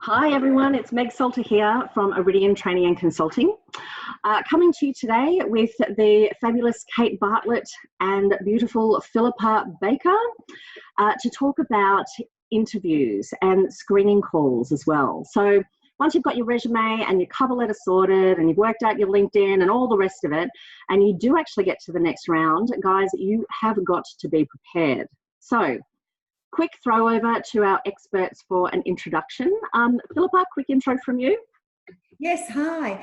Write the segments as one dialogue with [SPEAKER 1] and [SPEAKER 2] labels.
[SPEAKER 1] Hi everyone, it's Meg Salter here from Auridian Training Consulting. Coming to you today with the fabulous Kate Bartlett and beautiful Philippa Baker to talk about interviews and screening calls as well. So once you've got your resume and your cover letter sorted and you've worked out your LinkedIn and all the rest of it, and you do actually get to the next round, guys, you have got to be prepared. So quick throw over to our experts for an introduction. Philippa, quick intro from you.
[SPEAKER 2] Yes, hi.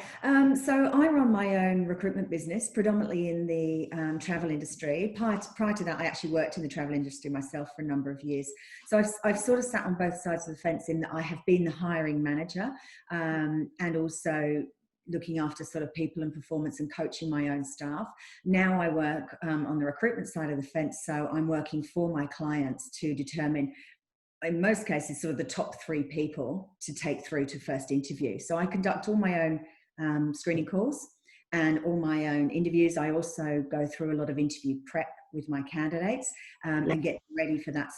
[SPEAKER 2] So I run my own recruitment business, predominantly in the travel industry. Prior to that, I actually worked in the travel industry myself for a number of years. So I've sort of sat on both sides of the fence in that I have been the hiring manager and also looking after sort of people and performance and coaching my own staff. Now I work on the recruitment side of the fence. So I'm working for my clients to determine, in most cases, sort of the top 3 people to take through to first interview. So I conduct all my own screening calls and all my own interviews. I also go through a lot of interview prep with my candidates and get ready for that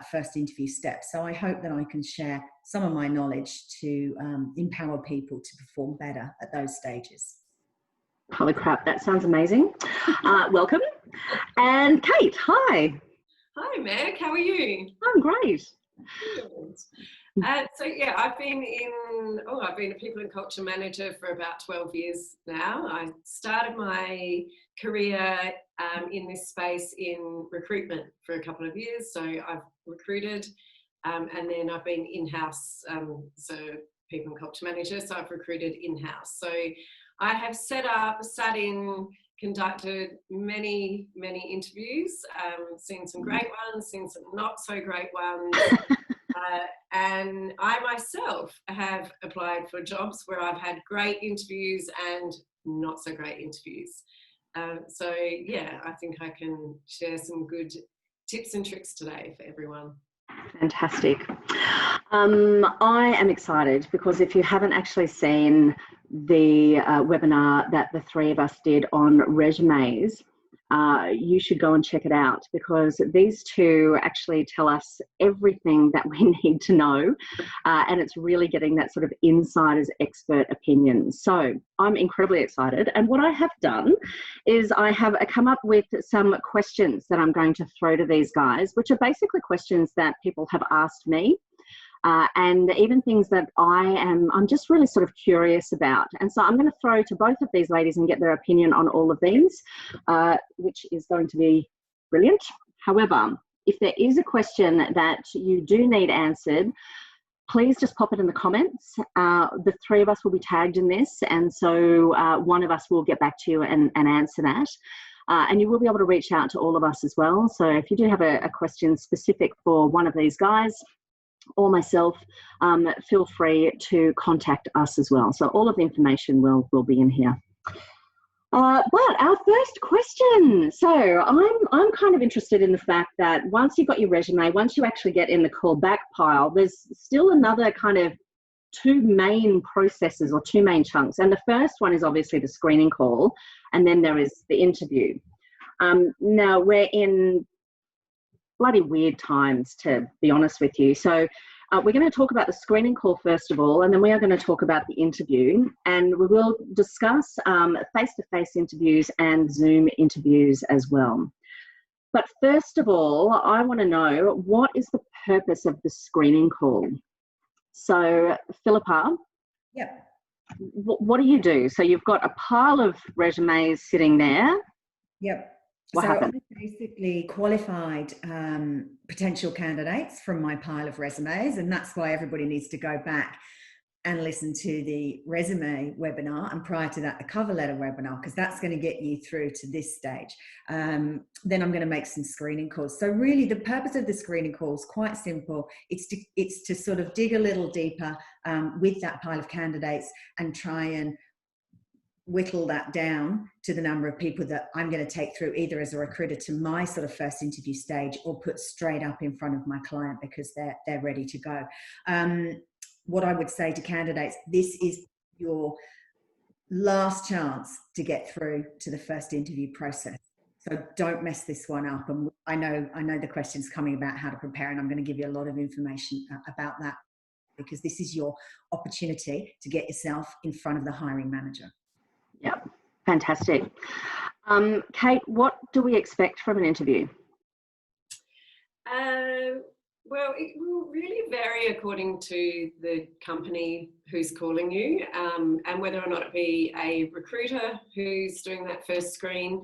[SPEAKER 2] first interview step. So I hope that I can share some of my knowledge to empower people to perform better at those stages.
[SPEAKER 1] Holy crap, that sounds amazing. Welcome. And Kate, hi.
[SPEAKER 3] Hi Meg, how are you?
[SPEAKER 1] I'm great.
[SPEAKER 3] So yeah, I've been a people and culture manager for about 12 years now. I started my career in this space in recruitment for a couple of years. So I've recruited and then I've been in-house, so people and culture manager. So I've recruited in-house. So I have sat in, conducted many interviews, seen some great ones, seen some not so great ones. And I myself have applied for jobs where I've had great interviews and not so great interviews. So yeah, I think I can share some good tips and tricks today for everyone.
[SPEAKER 1] Fantastic. I am excited because if you haven't actually seen the webinar that the 3 of us did on resumes, you should go and check it out, because these 2 actually tell us everything that we need to know, and it's really getting that sort of insider's expert opinion. So I'm incredibly excited, and what I have done is I have come up with some questions that I'm going to throw to these guys, which are basically questions that people have asked me. And even things that I'm just really sort of curious about. And so I'm going to throw to both of these ladies and get their opinion on all of these, which is going to be brilliant. However, if there is a question that you do need answered, please just pop it in the comments. The 3 of us will be tagged in this, and so one of us will get back to you and answer that. And you will be able to reach out to all of us as well. So if you do have a question specific for one of these guys or myself, feel free to contact us as well. So all of the information will be in here. But our first question. So I'm kind of interested in the fact that once you've got your resume, once you actually get in the callback pile, there's still another kind of 2 main processes or 2 main chunks. And the first one is obviously the screening call, and then there is the interview. Now we're in bloody weird times, to be honest with you. So we're going to talk about the screening call first of all, and then we are going to talk about the interview, and we will discuss face-to-face interviews and Zoom interviews as well. But first of all, I want to know, what is the purpose of the screening call? So Philippa,
[SPEAKER 2] Yep.
[SPEAKER 1] What do you do? So you've got a pile of resumes sitting there.
[SPEAKER 2] Yep.
[SPEAKER 1] What happened?
[SPEAKER 2] I basically qualified potential candidates from my pile of resumes, and that's why everybody needs to go back and listen to the resume webinar, and prior to that, the cover letter webinar, because that's going to get you through to this stage. Then I'm going to make some screening calls. So really the purpose of the screening call is quite simple. It's to sort of dig a little deeper with that pile of candidates and try and whittle that down to the number of people that I'm going to take through, either as a recruiter to my sort of first interview stage, or put straight up in front of my client because they're ready to go. What I would say to candidates, this is your last chance to get through to the first interview process. So don't mess this one up. And I know the question's coming about how to prepare, and I'm going to give you a lot of information about that. because this is your opportunity to get yourself in front of the hiring manager.
[SPEAKER 1] Yep, fantastic. Kate, what do we expect from an interview?
[SPEAKER 3] Well, it will really vary according to the company who's calling you, and whether or not it be a recruiter who's doing that first screen,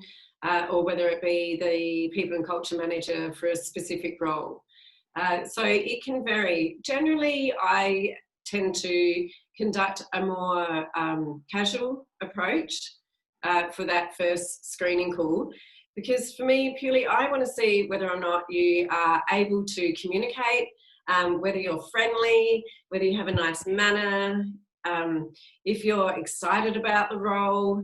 [SPEAKER 3] or whether it be the people and culture manager for a specific role. So it can vary. Generally, I tend to conduct a more casual approach for that first screening call. Because for me, purely, I want to see whether or not you are able to communicate, whether you're friendly, whether you have a nice manner, if you're excited about the role,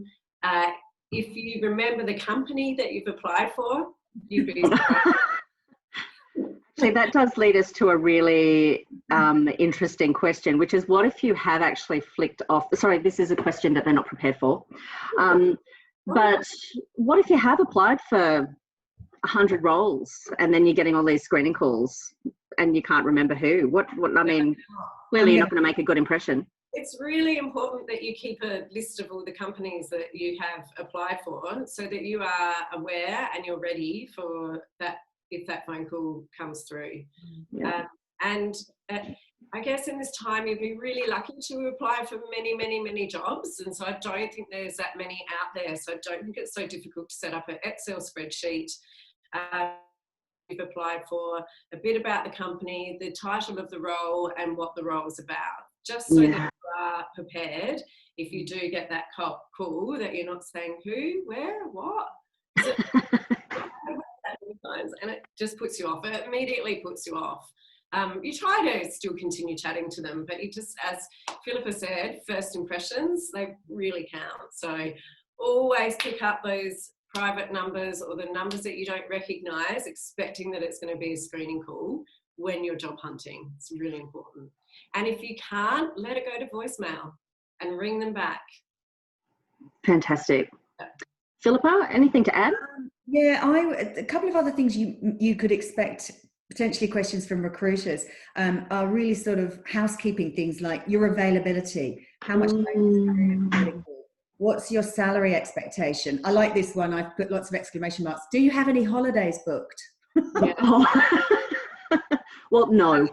[SPEAKER 3] if you remember the company that you've applied for, you'd be
[SPEAKER 1] Actually, that does lead us to a really interesting question, which is what if you have actually flicked off, sorry, this is a question that they're not prepared for. But what if you have applied for 100 roles and then you're getting all these screening calls and you can't remember who? What I mean, clearly you're not going to make a good impression.
[SPEAKER 3] It's really important that you keep a list of all the companies that you have applied for so that you are aware and you're ready for that if that phone call comes through.
[SPEAKER 1] Yeah.
[SPEAKER 3] I guess in this time you'd be really lucky to apply for many, many, many jobs, and so I don't think there's that many out there, so I don't think it's so difficult to set up an Excel spreadsheet. You've applied for a bit about the company, the title of the role and what the role is about, just so that you are prepared if you do get that call that you're not saying who, where, what. So, and it just puts you off. It immediately puts you off. You try to still continue chatting to them, but you just, as Philippa said, first impressions, they really count. So always pick up those private numbers or the numbers that you don't recognise, expecting that it's going to be a screening call when you're job hunting. It's really important. And if you can't, let it go to voicemail and ring them back.
[SPEAKER 1] Fantastic. Philippa, anything to add?
[SPEAKER 2] A couple of other things you could expect, potentially questions from recruiters, are really sort of housekeeping things like your availability, how much time, what's your salary expectation. I like this one. I've put lots of exclamation marks. Do you have any holidays booked?
[SPEAKER 1] Well, no,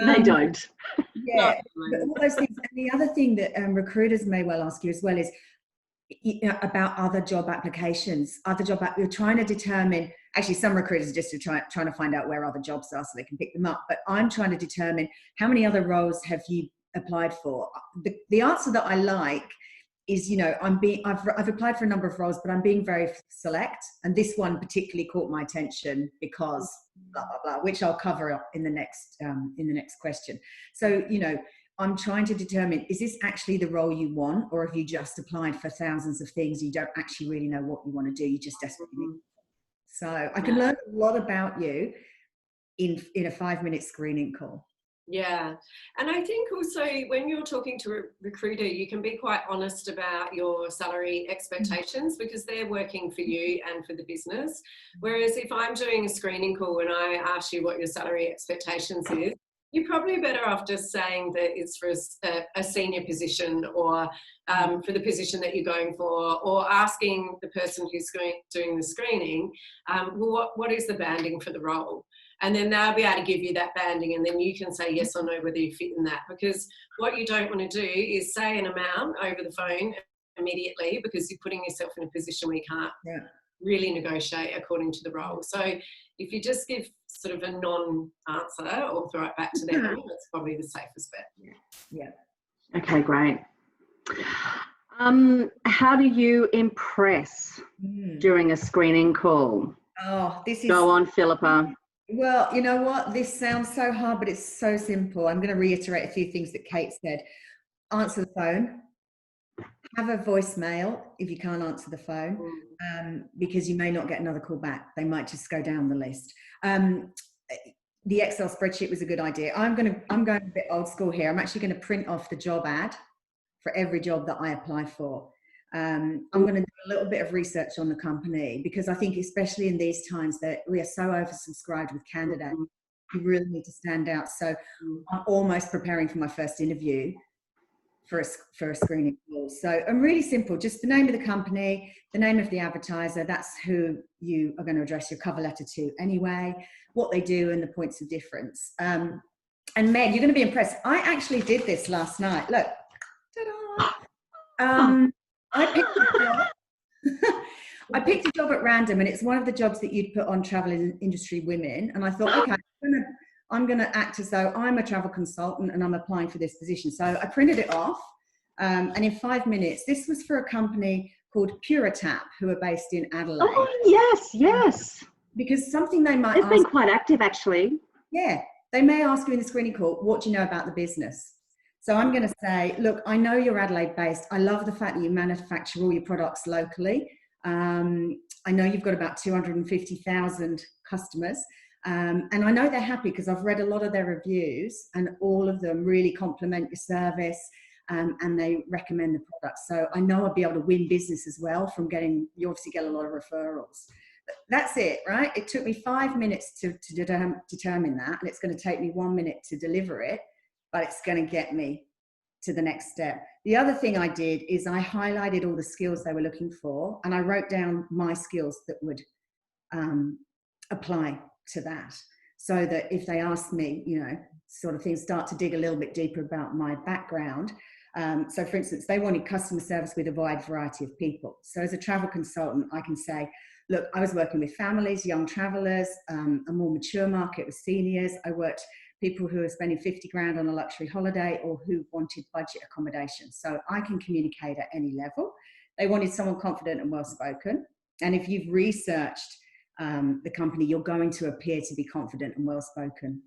[SPEAKER 1] they don't.
[SPEAKER 2] Yeah, but all those things. And the other thing that recruiters may well ask you as well is about other job applications. You're trying to determine. Actually, some recruiters are just trying to find out where other jobs are so they can pick them up. But I'm trying to determine how many other roles have you applied for. The answer that I like is, I've applied for a number of roles, but I'm being very select. And this one particularly caught my attention because blah blah blah, which I'll cover up in the next question. So I'm trying to determine, is this actually the role you want, or have you just applied for thousands of things you don't actually really know what you want to do? You just desperately need. So I can learn a lot about you in a 5-minute screening call.
[SPEAKER 3] Yeah. And I think also when you're talking to a recruiter, you can be quite honest about your salary expectations because they're working for you and for the business. Whereas if I'm doing a screening call and I ask you what your salary expectations is, you're probably better off just saying that it's for a senior position or for the position that you're going for, or asking the person who's doing the screening, well, what is the banding for the role? And then they'll be able to give you that banding, and then you can say yes or no whether you fit in that. Because what you don't want to do is say an amount over the phone immediately, because you're putting yourself in a position where you can't really negotiate according to the role. So if you just give sort of a non-answer or throw it back to them, that's probably the safest bet.
[SPEAKER 2] Yeah.
[SPEAKER 1] Okay, great. How do you impress during a screening call?
[SPEAKER 2] Oh, this is...
[SPEAKER 1] Go on, Philippa.
[SPEAKER 2] Well, you know what? This sounds so hard, but it's so simple. I'm going to reiterate a few things that Kate said. Answer the phone. Have a voicemail if you can't answer the phone, because you may not get another call back. They might just go down the list. The Excel spreadsheet was a good idea. I'm going a bit old school here. I'm actually going to print off the job ad for every job that I apply for. I'm going to do a little bit of research on the company, because I think especially in these times that we are so oversubscribed with candidates, You really need to stand out. So I'm almost preparing for my first interview for a screening call. So I'm really simple, just the name of the company, the name of the advertiser, that's who you are going to address your cover letter to anyway, what they do and the points of difference. And Meg, you're going to be impressed. I actually did this last night. Look, ta-da! I picked a job at random, and it's one of the jobs that you'd put on travel industry women. And I thought, okay, I'm going to act as though I'm a travel consultant and I'm applying for this position. So I printed it off, and in 5 minutes, this was for a company called Puritap, who are based in Adelaide.
[SPEAKER 1] Oh, yes.
[SPEAKER 2] Because something they might
[SPEAKER 1] ask. They've been quite active, actually.
[SPEAKER 2] Yeah. They may ask you in the screening call, what do you know about the business? So I'm going to say, look, I know you're Adelaide based. I love the fact that you manufacture all your products locally. I know you've got about 250,000 customers. And I know they're happy because I've read a lot of their reviews, and all of them really compliment your service, and they recommend the product. So I know I'll be able to win business as well from you obviously get a lot of referrals. That's it, right? It took me 5 minutes to determine that, and it's going to take me 1 minute to deliver it, but it's going to get me to the next step. The other thing I did is I highlighted all the skills they were looking for, and I wrote down my skills that would apply to that, so that if they asked me, sort of things, start to dig a little bit deeper about my background. So for instance, they wanted customer service with a wide variety of people. So as a travel consultant, I can say, look, I was working with families, young travelers, a more mature market with seniors. I worked people who are spending 50 grand on a luxury holiday or who wanted budget accommodation. So I can communicate at any level. They wanted someone confident and well-spoken. And if you've researched the company, you're going to appear to be confident and well-spoken.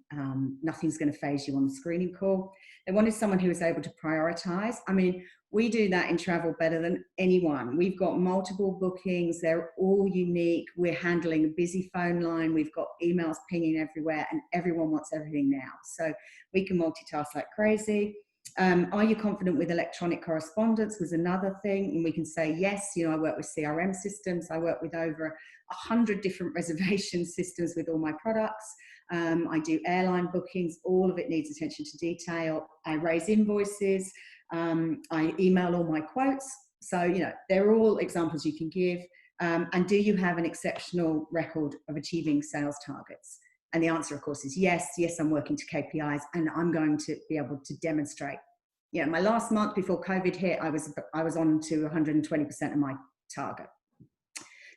[SPEAKER 2] Nothing's going to faze you on the screening call. They wanted someone who was able to prioritize. I mean, we do that in travel better than anyone. We've got multiple bookings. They're all unique. We're handling a busy phone line. We've got emails pinging everywhere, and everyone wants everything now. So we can multitask like crazy. Are you confident with electronic correspondence was another thing. And we can say, yes, I work with CRM systems. I work with over 100 different reservation systems with all my products. I do airline bookings. All of it needs attention to detail. I raise invoices. I email all my quotes. So, they're all examples you can give. And do you have an exceptional record of achieving sales targets? And the answer, of course, is yes. Yes, I'm working to KPIs, and I'm going to be able to demonstrate. My last month before COVID hit, I was on to 120% of my target.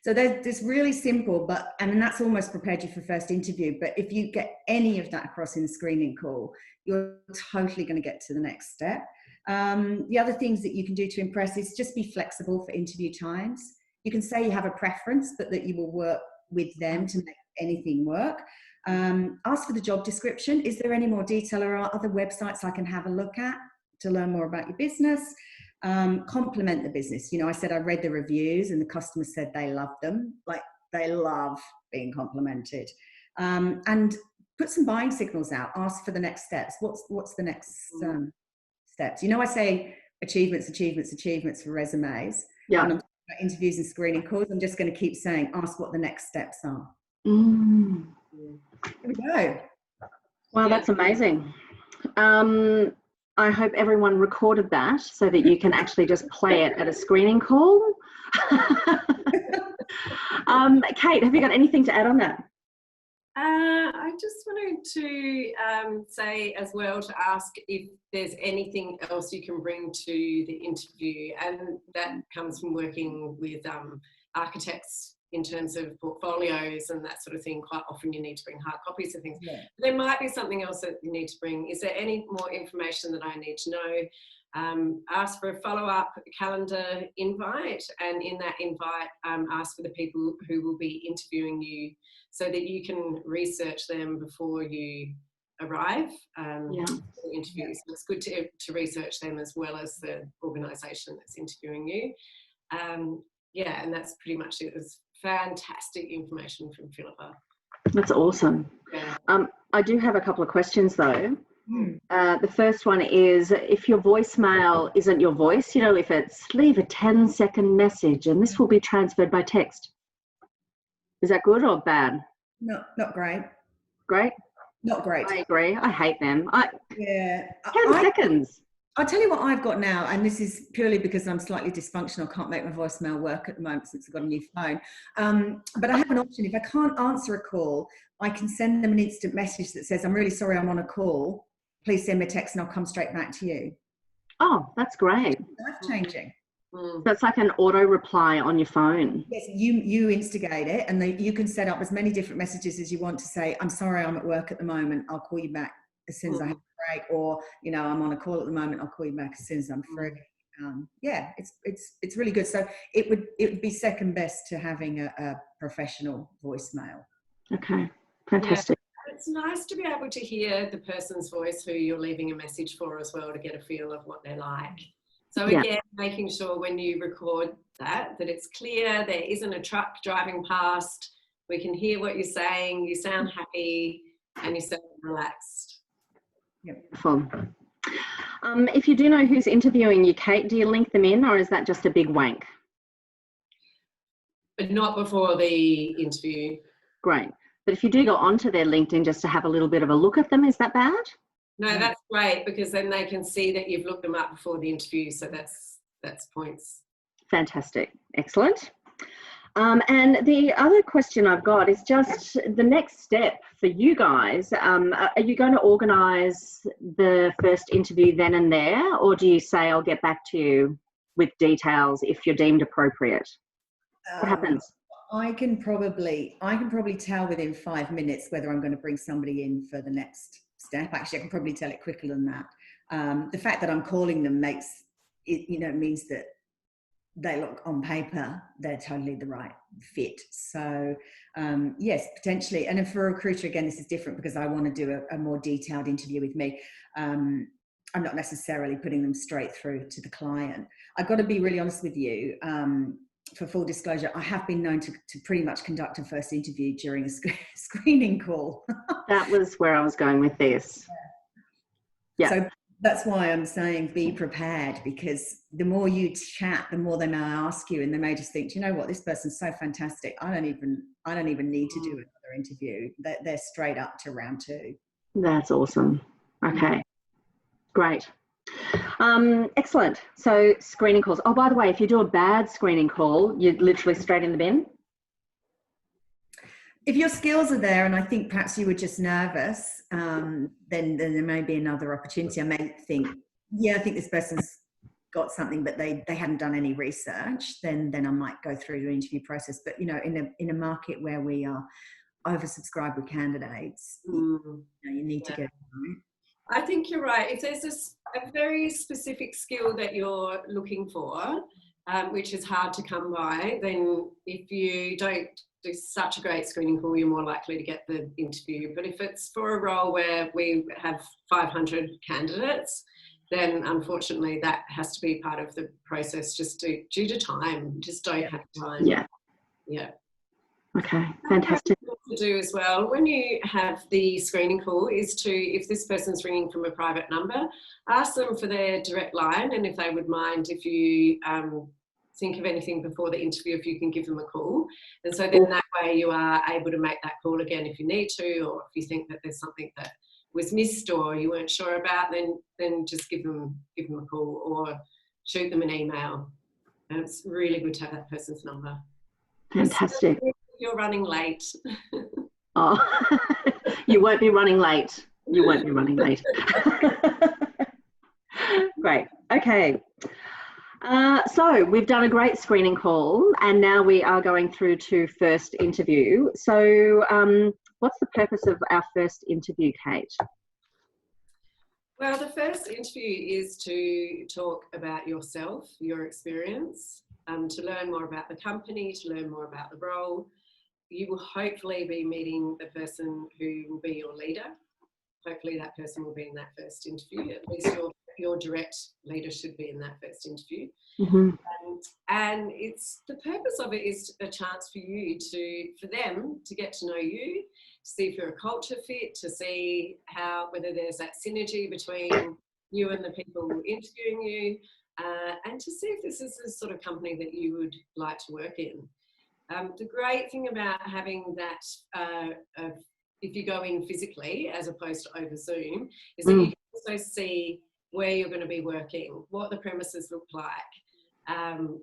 [SPEAKER 2] So there's really simple, and that's almost prepared you for first interview. But if you get any of that across in the screening call, you're totally going to get to the next step. The other things that you can do to impress is just be flexible for interview times. You can say you have a preference, but that you will work with them to make anything work. Ask for the job description. Is there any more detail, or are other websites I can have a look at to learn more about your business? Compliment the business. I said I read the reviews, and the customers said they loved them. Like, they love being complimented. And put some buying signals out. Ask for the next steps. What's the next steps? I say achievements for resumes.
[SPEAKER 1] Yeah.
[SPEAKER 2] When I'm talking about interviews and screening calls, I'm just going to keep saying, ask what the next steps are. Here we go.
[SPEAKER 1] Wow, that's amazing. I hope everyone recorded that so that you can actually just play it at a screening call. Kate, have you got anything to add on that?
[SPEAKER 3] I just wanted to say as well, to ask if there's anything else you can bring to the interview, and that comes from working with architects in terms of portfolios and that sort of thing. Quite often you need to bring hard copies of things. Yeah. There might be something else that you need to bring. Is there any more information that I need to know? Ask for a follow-up calendar invite, and in that invite, ask for the people who will be interviewing you, so that you can research them before you arrive for the interview. So it's good to research them as well as the organisation that's interviewing you. And that's pretty much it. It's fantastic information from Philippa.
[SPEAKER 1] That's awesome. Yeah. I do have a couple of questions though. The first one is, if your voicemail isn't your voice, if it's leave a 10-second message and this will be transferred by text. Is that good or bad?
[SPEAKER 2] No, not great.
[SPEAKER 1] Great?
[SPEAKER 2] Not great.
[SPEAKER 1] I agree. I hate them.
[SPEAKER 2] Yeah.
[SPEAKER 1] 10 seconds.
[SPEAKER 2] I'll tell you what I've got now, and this is purely because I'm slightly dysfunctional. Can't make my voicemail work at the moment since I've got a new phone. But I have an option. If I can't answer a call, I can send them an instant message that says, "I'm really sorry, I'm on a call. Please send me a text and I'll come straight back to you."
[SPEAKER 1] Oh, that's great.
[SPEAKER 2] Life-changing.
[SPEAKER 1] So it's like an auto reply on your phone.
[SPEAKER 2] Yes, you instigate it, and you can set up as many different messages as you want to say, "I'm sorry, I'm at work at the moment. I'll call you back as soon as I have a break," or, you know, "I'm on a call at the moment. I'll call you back as soon as I'm free." Yeah, it's really good. So it would be second best to having a professional voicemail.
[SPEAKER 1] Okay, fantastic.
[SPEAKER 3] Yeah. It's nice to be able to hear the person's voice who you're leaving a message for as well, to get a feel of what they're like. So again, making sure when you record that it's clear, there isn't a truck driving past, we can hear what you're saying, you sound happy and you sound relaxed.
[SPEAKER 2] Yep.
[SPEAKER 1] Wonderful. If you do know who's interviewing you, Kate, do you link them in, or is that just a big wank?
[SPEAKER 3] But not before the interview.
[SPEAKER 1] Great. But if you do go onto their LinkedIn just to have a little bit of a look at them, is that bad?
[SPEAKER 3] No, that's great, because then they can see that you've looked them up before the interview. So that's points.
[SPEAKER 1] Fantastic. Excellent. And the other question I've got is just the next step for you guys. Are you going to organise the first interview then and there, or do you say I'll get back to you with details if you're deemed appropriate? What happens?
[SPEAKER 2] I can probably tell within 5 minutes whether I'm going to bring somebody in for the next step. Actually, I can probably tell it quicker than that. The fact that I'm calling them makes it, means that they look on paper, they're totally the right fit. So yes, potentially. And for a recruiter, again, this is different because I want to do a more detailed interview with me. I'm not necessarily putting them straight through to the client. I've got to be really honest with you. For full disclosure, I have been known to pretty much conduct a first interview during a screening call.
[SPEAKER 1] That was where I was going with this. Yeah. So
[SPEAKER 2] that's why I'm saying be prepared, because the more you chat, the more they may ask you, and they may just think, "Do you know what, this person's so fantastic, I don't even need to do another interview." They're straight up to round 2.
[SPEAKER 1] That's awesome. Okay, great. Excellent. So screening calls. Oh, by the way, if you do a bad screening call, you're literally straight in the bin?
[SPEAKER 2] If your skills are there, and I think perhaps you were just nervous, then there may be another opportunity. I may think, I think this person's got something, but they hadn't done any research. Then I might go through the interview process. But in a market where we are oversubscribed with candidates, you need to get it right.
[SPEAKER 3] I think you're right. If there's a very specific skill that you're looking for, which is hard to come by, then if you don't do such a great screening call, you're more likely to get the interview. But if it's for a role where we have 500 candidates, then unfortunately that has to be part of the process, just due to time. Just don't have time. Yeah.
[SPEAKER 1] Okay, fantastic.
[SPEAKER 3] To do as well when you have the screening call is to, if this person's ringing from a private number, ask them for their direct line, and if they would mind, if you think of anything before the interview, if you can give them a call. And so then that way you are able to make that call again if you need to, or if you think that there's something that was missed or you weren't sure about, then just give them a call or shoot them an email. And it's really good to have that person's number.
[SPEAKER 1] Fantastic.
[SPEAKER 3] You're running late.
[SPEAKER 1] Oh, you won't be running late. You won't be running late. Great. Okay. So we've done a great screening call, and now we are going through to first interview. So what's the purpose of our first interview, Kate?
[SPEAKER 3] Well, the first interview is to talk about yourself, your experience, to learn more about the company, to learn more about the role. You will hopefully be meeting the person who will be your leader. Hopefully that person will be in that first interview. At least your direct leader should be in that first interview.
[SPEAKER 1] Mm-hmm.
[SPEAKER 3] And the purpose of it is a chance for them to get to know you, to see if you're a culture fit, to see whether there's that synergy between you and the people interviewing you, and to see if this is the sort of company that you would like to work in. The great thing about having that if you go in physically as opposed to over Zoom, is that you can also see where you're going to be working, what the premises look like.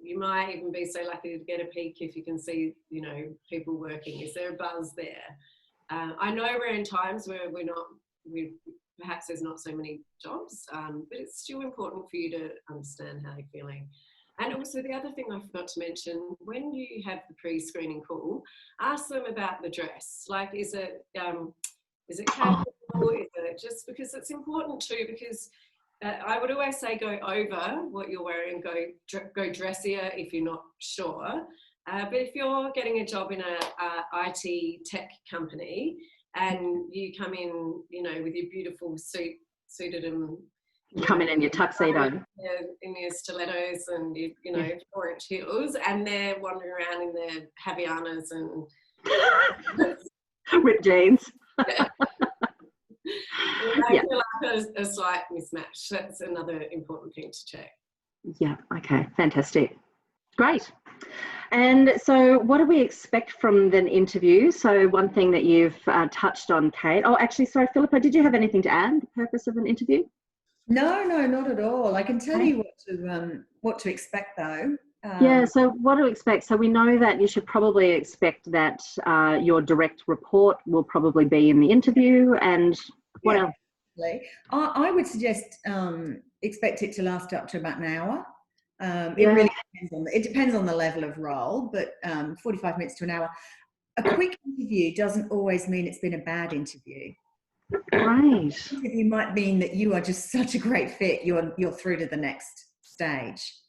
[SPEAKER 3] You might even be so lucky to get a peek if you can see, you know, people working. Is there a buzz there? I know we're in times where perhaps there's not so many jobs, but it's still important for you to understand how you're feeling. And also the other thing I forgot to mention, when you have the pre-screening call, ask them about the dress. Like, is it casual? Is it just, because it's important too, because I would always say go over what you're wearing, go dressier if you're not sure. But if you're getting a job in a IT tech company and you come in, you know, with your beautiful suited and
[SPEAKER 1] come in your tuxedo,
[SPEAKER 3] in your stilettos and you know 4-inch heels, and they're wandering around in their Havianas and
[SPEAKER 1] ripped jeans.
[SPEAKER 3] I feel like a slight mismatch. That's another important thing to check.
[SPEAKER 1] Yeah. Okay. Fantastic. Great. And so what do we expect from the interview? So one thing that you've touched on, Kate. Oh, actually, sorry, Philippa, did you have anything to add? The purpose of an interview?
[SPEAKER 2] No, not at all. I can tell you what to expect though.
[SPEAKER 1] Yeah, so what to expect? So we know that you should probably expect that your direct report will probably be in the interview, and what else?
[SPEAKER 2] I would suggest expect it to last up to about an hour. It really depends on the level of role, but 45 minutes to an hour. A quick interview doesn't always mean it's been a bad interview.
[SPEAKER 1] Right.
[SPEAKER 2] It might mean that you are just such a great fit. You're through to the next stage.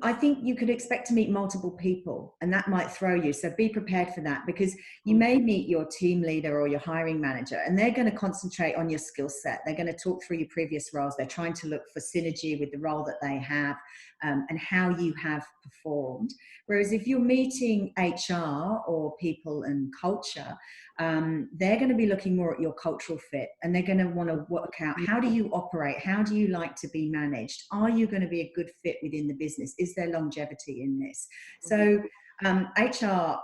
[SPEAKER 2] I think you could expect to meet multiple people, and that might throw you. So be prepared for that, because you may meet your team leader or your hiring manager, and they're going to concentrate on your skill set. They're going to talk through your previous roles. They're trying to look for synergy with the role that they have, and how you have performed. Whereas if you're meeting HR or people and culture, they're going to be looking more at your cultural fit, and they're going to want to work out, how do you operate? How do you like to be managed? Are you going to be a good fit within the business? Is there longevity in this? So HR,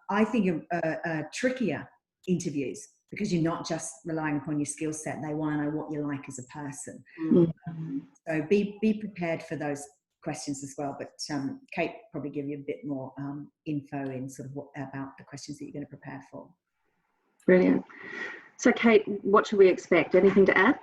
[SPEAKER 2] I think, are trickier interviews, because you're not just relying upon your skill set. They want to know what you're like as a person. So be prepared for those questions as well. But Kate probably give you a bit more info in sort of about the questions that you're going to prepare for.
[SPEAKER 1] Brilliant. So Kate, what should we expect? Anything to add?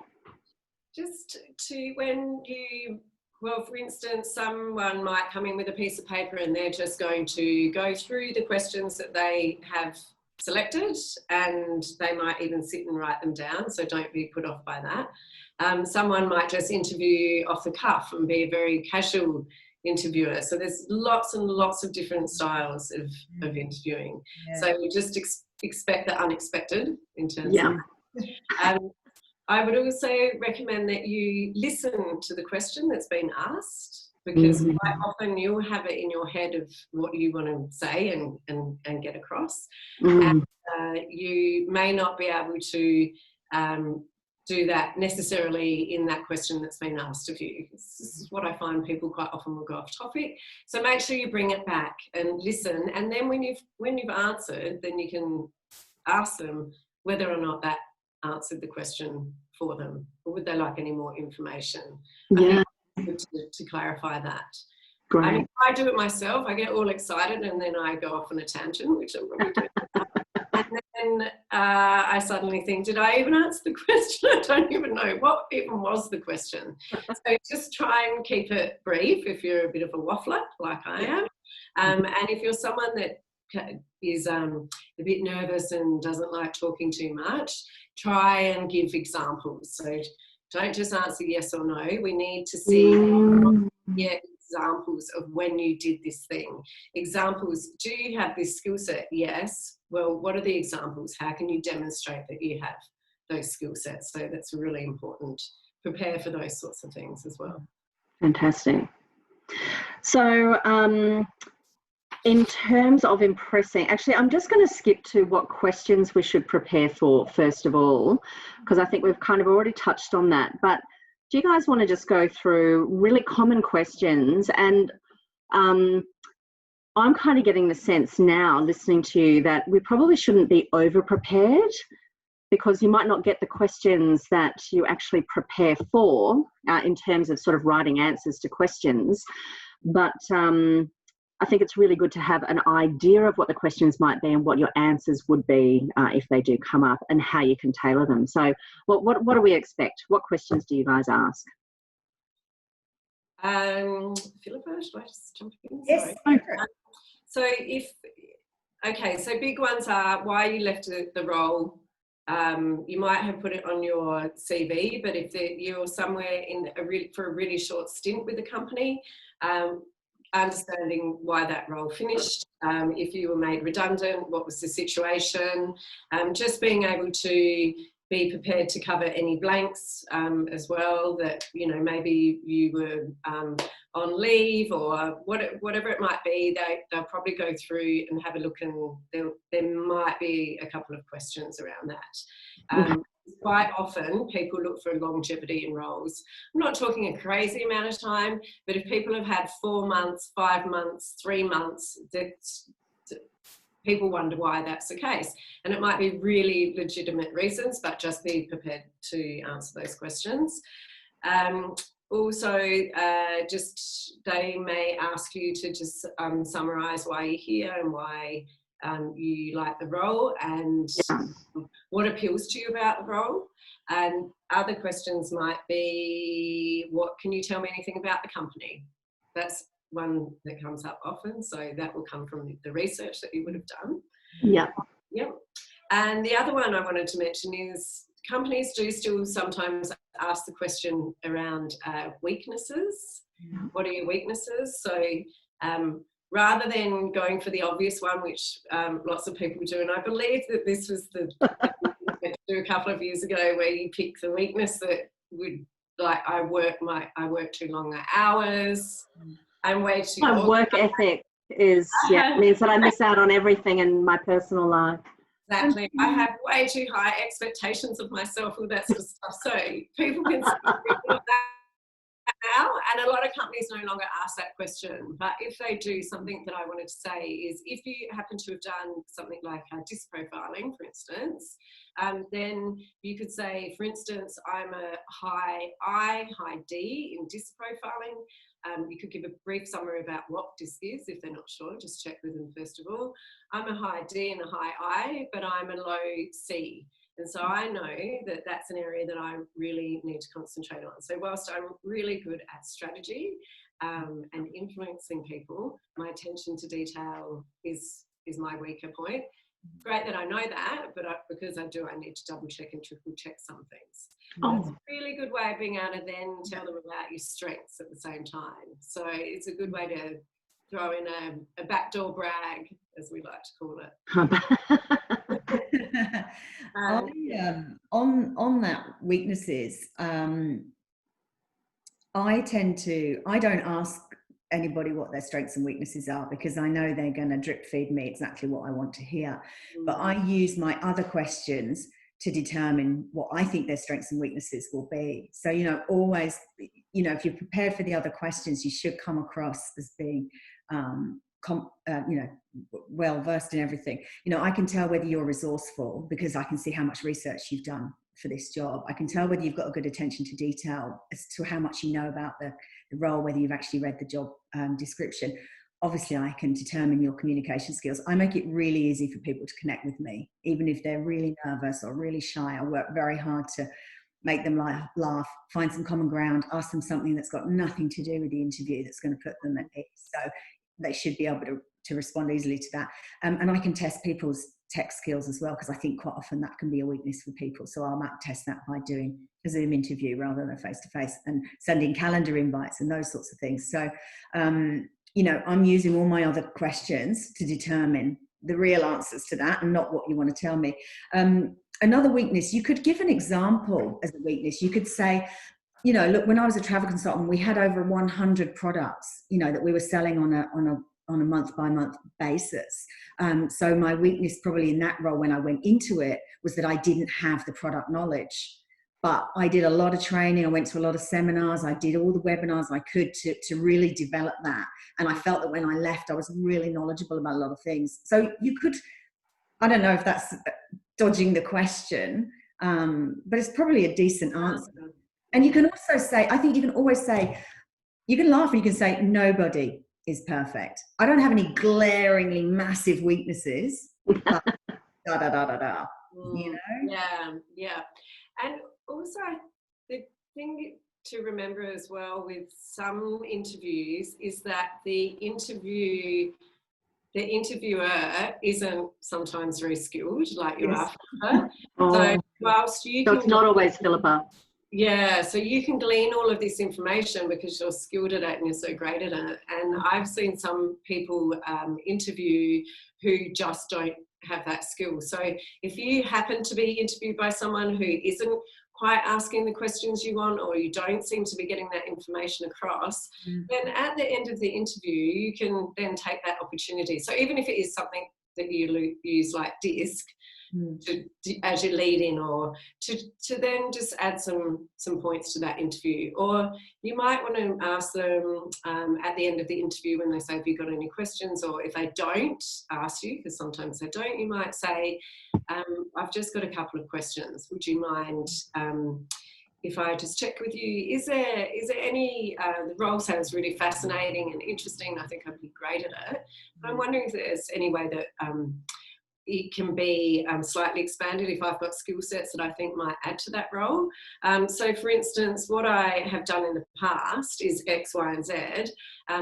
[SPEAKER 3] Just to, when you, well, for instance, someone might come in with a piece of paper and they're just going to go through the questions that they have selected, and they might even sit and write them down, so don't be put off by that. Someone might just interview off the cuff and be a very casual interviewer. So there's lots and lots of different styles of interviewing. So we just expect the unexpected in terms of I would also recommend that you listen to the question that's been asked, because quite often you'll have it in your head of what you want to say and get across. And you may not be able to do that necessarily in that question that's been asked of you. This is what I find, people quite often will go off topic. So make sure you bring it back and listen, and then when you've answered, then you can ask them whether or not that answered the question for them, or would they like any more information. I think it's good to clarify that.
[SPEAKER 1] Great.
[SPEAKER 3] I mean, I do it myself. I get all excited and then I go off on a tangent, which I'm probably doing. And then I suddenly think, did I even answer the question? I don't even know what even was the question. So just try and keep it brief if you're a bit of a waffler like I am. And if you're someone that is a bit nervous and doesn't like talking too much, try and give examples. So don't just answer yes or no. We need to see examples of when you did this thing. Examples, do you have this skill set? Yes. Well, what are the examples? How can you demonstrate that you have those skill sets? So that's really important. Prepare for those sorts of things as well.
[SPEAKER 1] Fantastic. So in terms of impressing, actually, I'm just going to skip to what questions we should prepare for, first of all, because I think we've kind of already touched on that. But do you guys want to just go through really common questions? And I'm kind of getting the sense now, listening to you, that we probably shouldn't be over-prepared, because you might not get the questions that you actually prepare for in terms of sort of writing answers to questions. But I think it's really good to have an idea of what the questions might be and what your answers would be if they do come up, and how you can tailor them. So what do we expect? What questions do you guys ask?
[SPEAKER 3] Philippa, should I just jump in?
[SPEAKER 2] Yes.
[SPEAKER 3] Sorry. So big ones are why you left the role. You might have put it on your CV, but if you're somewhere for a really short stint with the company, understanding why that role finished, if you were made redundant, what was the situation, just being able to be prepared to cover any blanks as well, that, you know, maybe you were on leave or whatever it might be. They'll probably go through and have a look, and there might be a couple of questions around that. Quite often people look for longevity in roles. I'm not talking a crazy amount of time, but if people have had 4 months, 5 months, 3 months, people wonder why that's the case. And it might be really legitimate reasons, but just be prepared to answer those questions. Also, just they may ask you to just summarise why you're here and why you like the role, and what appeals to you about the role. And other questions might be, what can you tell me anything about the company? That's one that comes up often, so that will come from the research that you would have done. Yep. And the other one I wanted to mention is companies do still sometimes ask the question around weaknesses. What are your weaknesses? So rather than going for the obvious one, which lots of people do, and I believe that this was the do a couple of years ago, where you pick the weakness that would, like, I work too long hours. I'm way too.
[SPEAKER 1] My work ethic means that I miss out on everything in my personal life.
[SPEAKER 3] Exactly. I have way too high expectations of myself, all that sort of stuff. So people can see that now, and a lot of companies no longer ask that question. But if they do, something that I wanted to say is, if you happen to have done something like disc profiling, for instance, then you could say, for instance, I'm a high I, high D in disc profiling. You could give a brief summary about what disc is if they're not sure. Just check with them first of all. I'm a high D and a high I, but I'm a low C. And so I know that that's an area that I really need to concentrate on. So whilst I'm really good at strategy and influencing people, my attention to detail is my weaker point. Great that I know that, but because I do, I need to double check and triple check some things. It's a really good way of being able to then tell them about your strengths at the same time. So it's a good way to throw in a backdoor brag, as we like to call it.
[SPEAKER 2] On that weaknesses, I don't ask anybody what their strengths and weaknesses are, because I know they're going to drip feed me exactly what I want to hear. But I use my other questions to determine what I think their strengths and weaknesses will be. So, always, if you're prepared for the other questions, you should come across as being, well versed in everything. I can tell whether you're resourceful because I can see how much research you've done for this job. I can tell whether you've got a good attention to detail as to how much you know about the role, whether you've actually read the job description. Obviously, I can determine your communication skills. I make it really easy for people to connect with me, even if they're really nervous or really shy. I work very hard to make them laugh, find some common ground, ask them something that's got nothing to do with the interview that's going to put them at ease. So they should be able to respond easily to that. And I can test people's tech skills as well, because I think quite often that can be a weakness for people. So I'll test that by doing a Zoom interview rather than a face-to-face, and sending calendar invites and those sorts of things. So, I'm using all my other questions to determine the real answers to that, and not what you want to tell me. Another weakness, you could give an example as a weakness. You could say, look, when I was a travel consultant, we had over 100 products, that we were selling on a month-by-month basis. So my weakness probably in that role when I went into it was that I didn't have the product knowledge. But I did a lot of training. I went to a lot of seminars. I did all the webinars I could to really develop that. And I felt that when I left, I was really knowledgeable about a lot of things. So you could, I don't know if that's dodging the question, but it's probably a decent answer. And you can also say, I think you can always say, you can laugh and you can say, nobody is perfect. I don't have any glaringly massive weaknesses. But da da da da da. You know?
[SPEAKER 3] Yeah. And also, the thing to remember as well with some interviews is that the interviewer isn't sometimes very skilled, like you are, Philippa. So whilst you
[SPEAKER 1] it's not always Philippa.
[SPEAKER 3] Yeah, so you can glean all of this information because you're skilled at it and you're so great at it. And I've seen some people interview who just don't have that skill. So if you happen to be interviewed by someone who isn't quite asking the questions you want, or you don't seem to be getting that information across, then at the end of the interview, you can then take that opportunity. So even if it is something that you use like DISC, as your lead in, or to then just add some points to that interview. Or you might want to ask them at the end of the interview when they say, have you got any questions? Or if they don't ask you, because sometimes they don't, you might say, I've just got a couple of questions. Would you mind if I just check with you, is there any, the role sounds really fascinating and interesting. I think I'd be great at it. But I'm wondering if there's any way that it can be slightly expanded if I've got skill sets that I think might add to that role. So for instance, what I have done in the past is X, Y, and Z.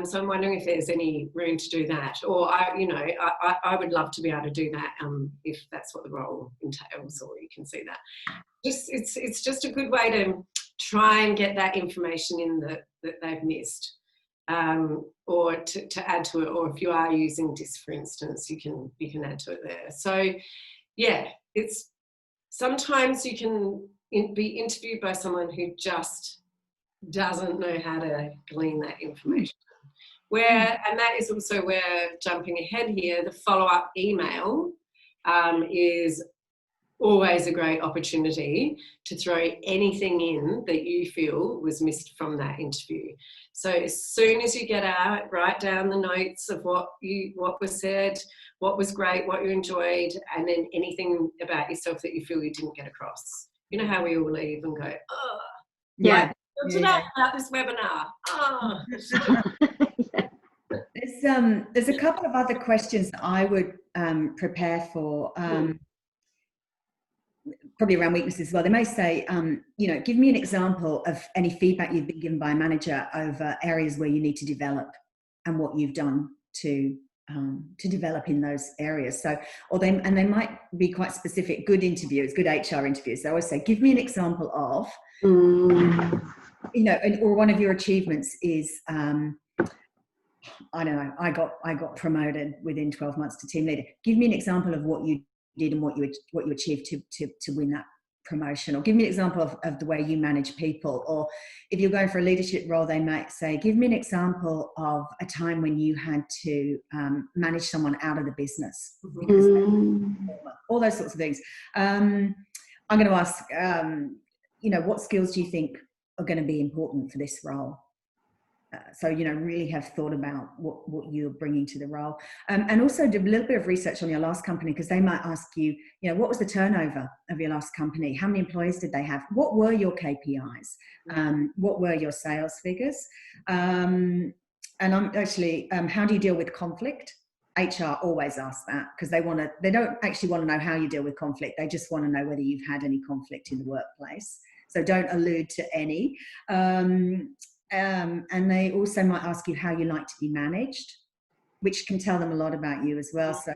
[SPEAKER 3] So I'm wondering if there's any room to do that. Or I would love to be able to do that if that's what the role entails, or you can see that. It's just a good way to try and get that information in that they've missed. Or to add to it, or if you are using DISC, for instance, you can add to it there. So yeah, it's sometimes you can be interviewed by someone who just doesn't know how to glean that information. And that is also where, jumping ahead here, the follow-up email is always a great opportunity to throw anything in that you feel was missed from that interview. So as soon as you get out, write down the notes of what was said, what was great, what you enjoyed, and then anything about yourself that you feel you didn't get across. You know how we all leave and go, oh,
[SPEAKER 2] yeah,
[SPEAKER 3] today about this webinar. Oh.
[SPEAKER 2] There's a couple of other questions that I would prepare for. Probably around weaknesses as well. They may say, give me an example of any feedback you've been given by a manager over areas where you need to develop and what you've done to develop in those areas. So, they might be quite specific. Good interviews, good HR interviews. They always say, give me an example of, or one of your achievements is, I don't know, I got promoted within 12 months to team leader. Give me an example of what you did and what you achieved to win that promotion. Or give me an example of the way you manage people. Or if you're going for a leadership role, they might say, give me an example of a time when you had to manage someone out of the business. Because all those sorts of things. I'm going to ask, what skills do you think are going to be important for this role? So, really have thought about what you're bringing to the role. And also do a little bit of research on your last company, because they might ask you, what was the turnover of your last company? How many employees did they have? What were your KPIs? What were your sales figures? And I'm actually, how do you deal with conflict? HR always asks that, because they don't actually want to know how you deal with conflict. They just want to know whether you've had any conflict in the workplace. So don't allude to any. And they also might ask you how you like to be managed, which can tell them a lot about you as well. So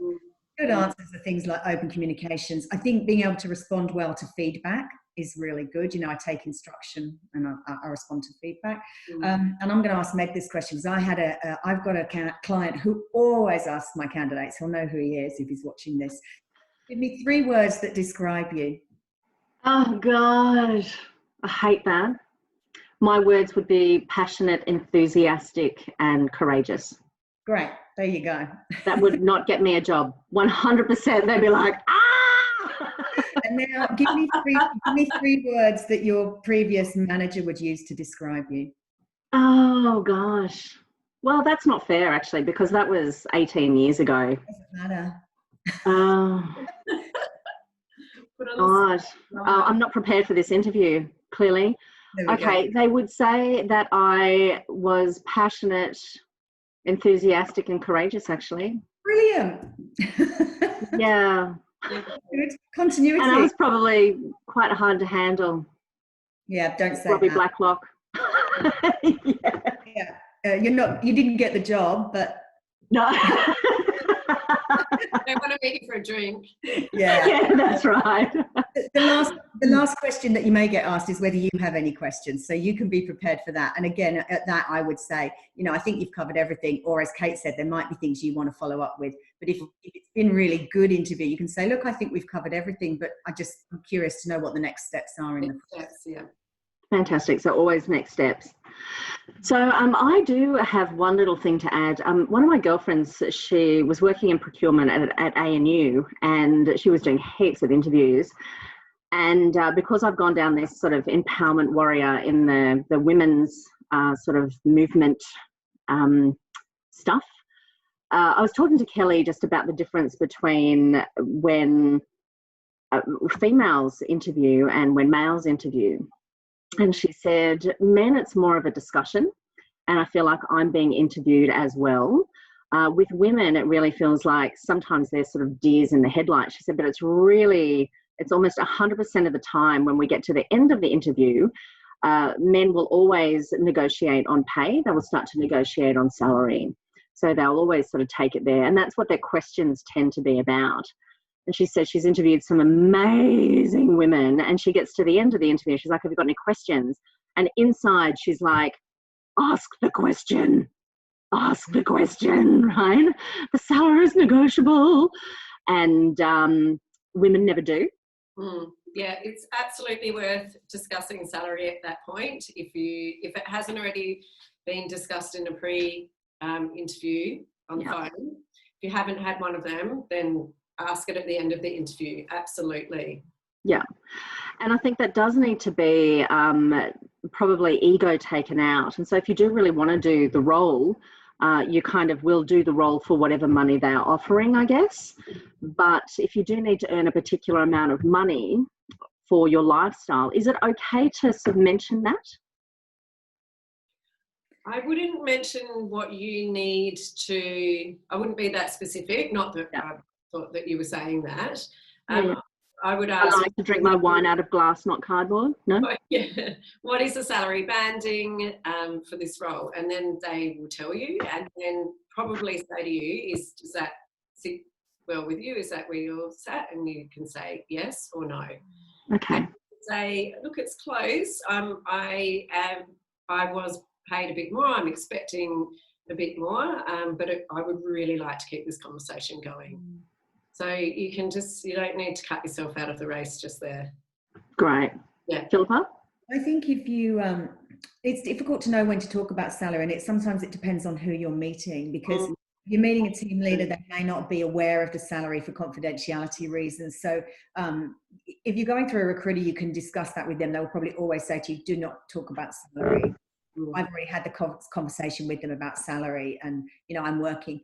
[SPEAKER 2] good answers are things like open communications. I think being able to respond well to feedback is really good. I take instruction and I respond to feedback. And I'm going to ask Meg this question, because I've got a client who always asks my candidates, he'll know who he is if he's watching this, give me 3 words that describe you.
[SPEAKER 1] Oh God, I hate that. My words would be passionate, enthusiastic, and courageous.
[SPEAKER 2] Great. There you go.
[SPEAKER 1] That would not get me a job. 100%. They'd be like,
[SPEAKER 2] And now give me three words that your previous manager would use to describe you.
[SPEAKER 1] Oh, gosh. Well, that's not fair, actually, because that was 18 years ago.
[SPEAKER 2] Doesn't matter.
[SPEAKER 1] Oh, God. I'm not prepared for this interview, clearly. Okay, they would say that I was passionate, enthusiastic and courageous, actually.
[SPEAKER 2] Brilliant.
[SPEAKER 1] Yeah.
[SPEAKER 2] Good. Continuity.
[SPEAKER 1] And I was probably quite hard to handle.
[SPEAKER 2] Yeah, don't say
[SPEAKER 1] Robbie
[SPEAKER 2] that.
[SPEAKER 1] Blacklock.
[SPEAKER 2] Yeah. You didn't get the job, but
[SPEAKER 1] no.
[SPEAKER 3] They want to meet you for a drink.
[SPEAKER 1] Yeah, that's right.
[SPEAKER 2] The last question that you may get asked is whether you have any questions, so you can be prepared for that. And again, at that, I would say, I think you've covered everything, or as Kate said, there might be things you want to follow up with. But if it's been really good interview, you can say, look, I think we've covered everything, but I'm curious to know what the next steps are in the process.
[SPEAKER 3] Yeah.
[SPEAKER 1] Fantastic. So always next steps. So I do have one little thing to add. One of my girlfriends, she was working in procurement at ANU, and she was doing heaps of interviews. And because I've gone down this sort of empowerment warrior in the women's sort of movement stuff, I was talking to Kelly just about the difference between when females interview and when males interview. And she said, men, it's more of a discussion, and I feel like I'm being interviewed as well. With women, it really feels like sometimes they're sort of deers in the headlights. She said, but it's almost 100% of the time when we get to the end of the interview, men will always negotiate on pay. They will start to negotiate on salary. So they'll always sort of take it there. And that's what their questions tend to be about. And she said she's interviewed some amazing women, and she gets to the end of the interview. She's like, have you got any questions? And inside she's like, ask the question, right? The salary is negotiable. And women never do.
[SPEAKER 3] Yeah, it's absolutely worth discussing salary at that point. If it hasn't already been discussed in a pre-interview on the phone, if you haven't had one of them, then ask it at the end of the interview. Absolutely.
[SPEAKER 1] Yeah. And I think that does need to be probably ego taken out. And so if you do really want to do the role, you kind of will do the role for whatever money they are offering, I guess. But if you do need to earn a particular amount of money for your lifestyle, is it okay to sort of mention that?
[SPEAKER 3] I wouldn't mention what you need to, I wouldn't be that specific, not that I thought that you were saying that. I would ask.
[SPEAKER 1] I like to drink my wine out of glass, not cardboard. No.
[SPEAKER 3] Yeah. What is the salary banding for this role? And then they will tell you, and then probably say to you, does that sit well with you? Is that where you're sat? And you can say yes or no.
[SPEAKER 1] Okay.
[SPEAKER 3] Say, look, it's close. I was paid a bit more. I'm expecting a bit more, but I would really like to keep this conversation going. So you don't need to cut yourself out of the race just there. Great. Yeah.
[SPEAKER 1] Philippa?
[SPEAKER 2] I think if you, it's difficult to know when to talk about salary, and sometimes it depends on who you're meeting, because you're meeting a team leader that may not be aware of the salary for confidentiality reasons. So if you're going through a recruiter, you can discuss that with them. They'll probably always say to you, do not talk about salary. I've already had the conversation with them about salary, and I'm working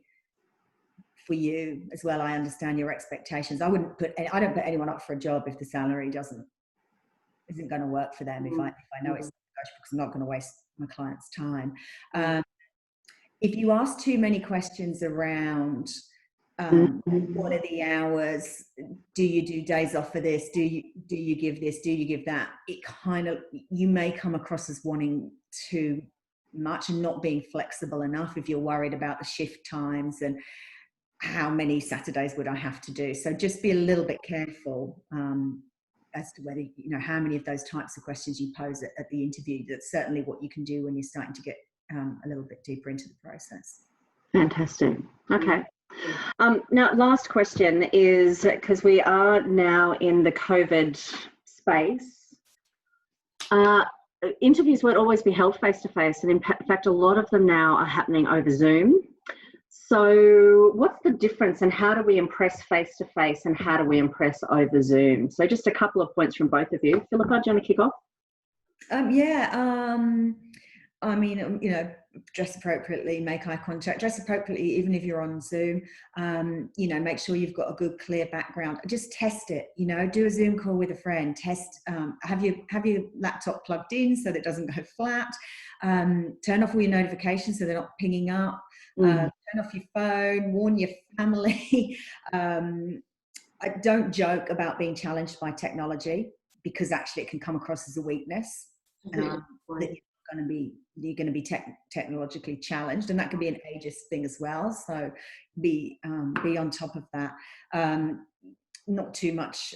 [SPEAKER 2] for you as well. I understand your expectations. I don't put anyone up for a job if the salary isn't going to work for them. If I know it's negotiable, because I'm not going to waste my client's time. If you ask too many questions around what are the hours, do you do days off for this, do you give this, do you give that, you may come across as wanting too much and not being flexible enough if you're worried about the shift times and how many Saturdays would I have to do. So just be a little bit careful as to whether, how many of those types of questions you pose at the interview. That's certainly what you can do when you're starting to get a little bit deeper into the process.
[SPEAKER 1] Fantastic. Okay. Now, last question is, because we are now in the COVID space, interviews won't always be held face-to-face, and in fact, a lot of them now are happening over Zoom. So what's the difference, and how do we impress face-to-face and how do we impress over Zoom? So just a couple of points from both of you. Philippa, do you want to kick off?
[SPEAKER 2] I mean, you know, dress appropriately, make eye contact, dress appropriately, even if you're on Zoom. You know, make sure you've got a good, clear background. Just test it. You know, do a Zoom call with a friend. Test. Have your laptop plugged in so that it doesn't go flat. Turn off all your notifications so they're not pinging up. Turn off your phone. Warn your family. I don't joke about being challenged by technology, because actually it can come across as a weakness. That you're going to be technologically challenged, and that can be an ageist thing as well. So be on top of that. Not too much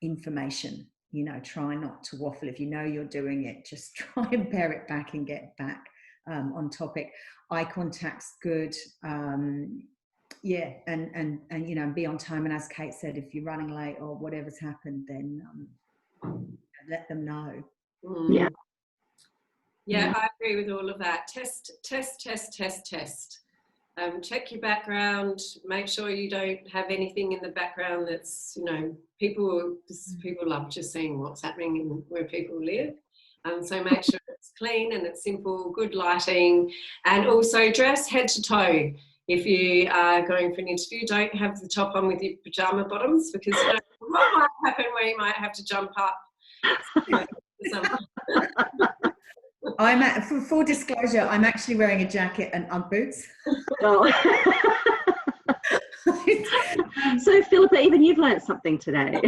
[SPEAKER 2] information. You know, try not to waffle. If you know you're doing it, just try and pare it back and get back on topic. Eye contact's good. And you know, be on time. And as Kate said, if you're running late or whatever's happened, then let them know.
[SPEAKER 3] Yeah, I agree with all of that. Test. Check your background. Make sure you don't have anything in the background that's, you know, people love just seeing what's happening in where people live. So make sure it's clean and it's simple, good lighting, and also dress head to toe. If you are going for an interview, don't have the top on with your pajama bottoms, because you know what might happen where you might have to jump up.
[SPEAKER 2] For full disclosure, I'm actually wearing a jacket and UGG boots.
[SPEAKER 1] So Philippa, even you've learned something today.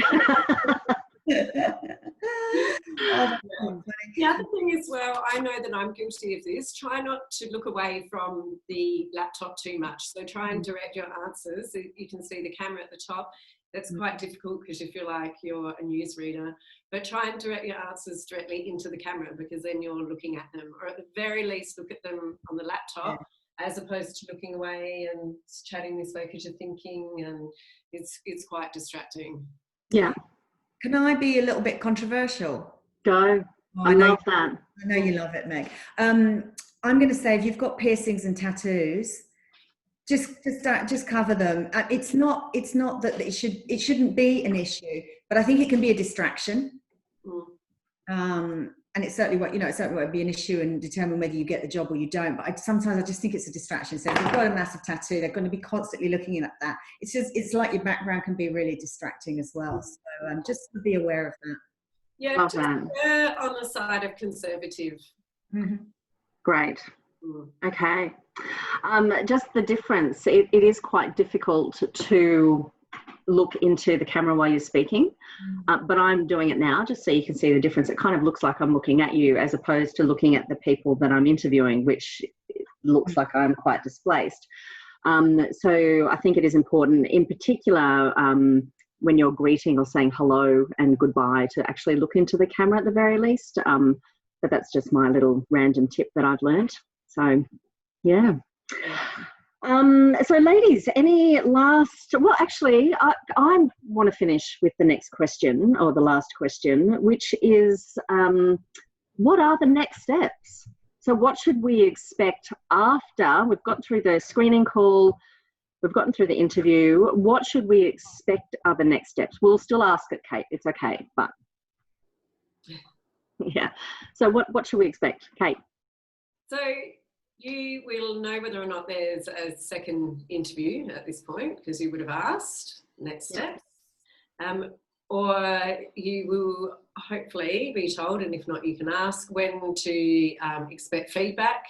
[SPEAKER 3] The other thing as well, I know that I'm guilty of this. Try not to look away from the laptop too much. So try and direct your answers. You can see the camera at the top. That's quite difficult because you feel like you're a newsreader. But try and direct your answers directly into the camera, because then you're looking at them, or at the very least look at them on the laptop, as opposed to looking away and chatting this way because you're thinking, and it's quite distracting.
[SPEAKER 1] Yeah.
[SPEAKER 2] Can I be a little bit controversial?
[SPEAKER 1] Go. I love that.
[SPEAKER 2] I know you love it, Meg. I'm going to say, if you've got piercings and tattoos, just cover them. It's not that it shouldn't be an issue, but I think it can be a distraction. And it certainly won't be an issue and determine whether you get the job or you don't. But sometimes I just think it's a distraction. So if you've got a massive tattoo, they're going to be constantly looking at that. It's like your background can be really distracting as well. So just be aware of that.
[SPEAKER 3] Yeah, just err on the side of conservative.
[SPEAKER 1] Great. Okay. Just the difference. It is quite difficult to look into the camera while you're speaking, but I'm doing it now just so you can see the difference. It kind of looks like I'm looking at you as opposed to looking at the people that I'm interviewing, which looks like I'm quite displaced. So I think it is important, in particular, when you're greeting or saying hello and goodbye, to actually look into the camera at the very least. But that's just my little random tip that I've learned. So, yeah. So ladies, any last, well, actually, I want to finish with the next question, or the last question, which is, what are the next steps? So what should we expect after we've got through the screening call, we've gotten through the interview? What should we expect are the next steps? We'll still ask it, Kate, it's okay, but yeah. So what should we expect, Kate?
[SPEAKER 3] So you will know whether or not there's a second interview at this point, because you would have asked next steps. Or you will hopefully be told, and if not, you can ask when to expect feedback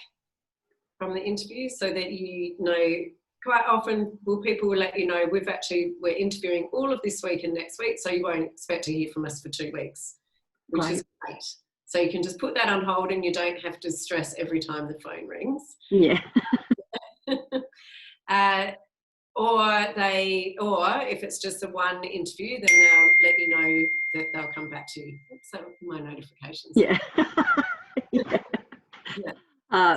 [SPEAKER 3] from the interview, so that you know. Quite often, people will let you know, we're interviewing all of this week and next week, so you won't expect to hear from us for 2 weeks, which is great. So you can just put that on hold and you don't have to stress every time the phone rings.
[SPEAKER 1] Yeah.
[SPEAKER 3] Or if it's just a one interview, then they'll let you know that they'll come back to you. So my notifications.
[SPEAKER 1] Yeah.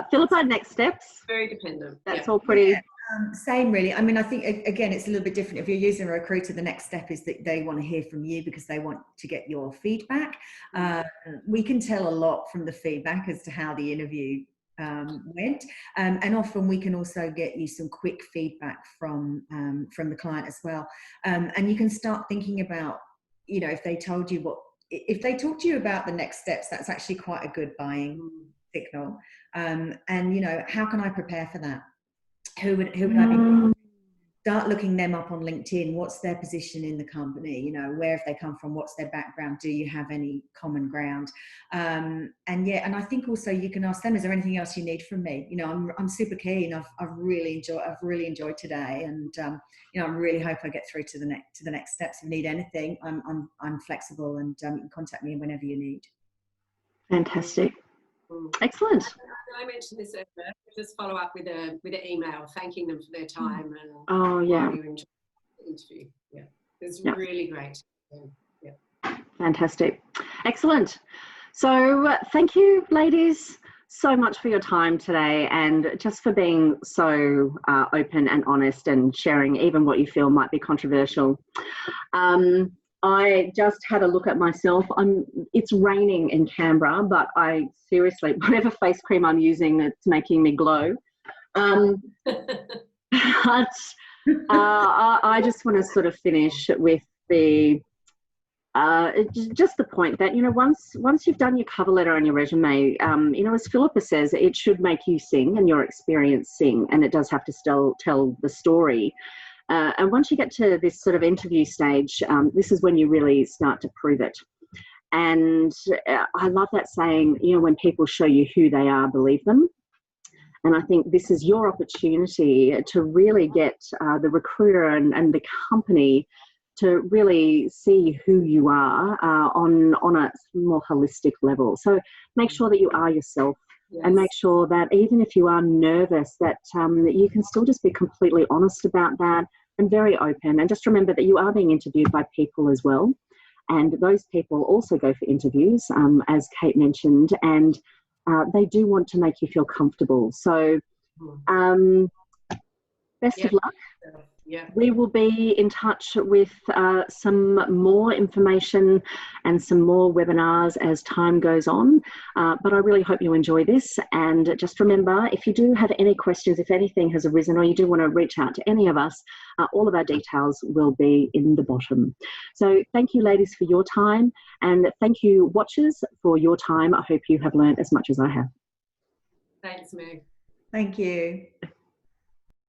[SPEAKER 1] Philippa, next steps?
[SPEAKER 3] Very dependent.
[SPEAKER 1] That's all pretty...
[SPEAKER 2] Yeah. Same really. I mean, I think again it's a little bit different. If you're using a recruiter, the next step is that they want to hear from you because they want to get your feedback. We can tell a lot from the feedback as to how the interview went. And often we can also get you some quick feedback from the client as well. And you can start thinking about, you know, if they talk to you about the next steps, that's actually quite a good buying signal. And, you know, how can I prepare for that? Who would I be? Start looking them up on LinkedIn. What's their position in the company? You know, where have they come from? What's their background? Do you have any common ground? And I think also you can ask them, is there anything else you need from me? You know, I'm super keen. I've really enjoyed today, and you know, I really hope I get through to the next steps. If you need anything, I'm flexible, and you can contact me whenever you need.
[SPEAKER 1] Fantastic. Excellent.
[SPEAKER 3] I mentioned this earlier. Just follow up with an email thanking them for their time and you enjoyed the interview. Yeah, it's really great. Yeah.
[SPEAKER 1] Fantastic. Excellent. So thank you, ladies, so much for your time today, and just for being so open and honest and sharing even what you feel might be controversial. I just had a look at myself. It's raining in Canberra, but I seriously, whatever face cream I'm using, it's making me glow. But I just want to sort of finish with the just the point that, you know, once you've done your cover letter and your resume, you know, as Philippa says, it should make you sing and your experience sing, and it does have to still tell the story. And once you get to this sort of interview stage, this is when you really start to prove it. And I love that saying, you know, when people show you who they are, believe them. And I think this is your opportunity to really get the recruiter and the company to really see who you are on a more holistic level. So make sure that you are yourself. Yes. And make sure that even if you are nervous, that you can still just be completely honest about that and very open. And just remember that you are being interviewed by people as well. And those people also go for interviews, as Kate mentioned, and they do want to make you feel comfortable. So best of luck.
[SPEAKER 3] Yeah.
[SPEAKER 1] We will be in touch with some more information and some more webinars as time goes on. But I really hope you enjoy this. And just remember, if you do have any questions, if anything has arisen, or you do want to reach out to any of us, all of our details will be in the bottom. So thank you, ladies, for your time. And thank you, watchers, for your time. I hope you have learned as much as I have.
[SPEAKER 3] Thanks, Meg.
[SPEAKER 2] Thank you.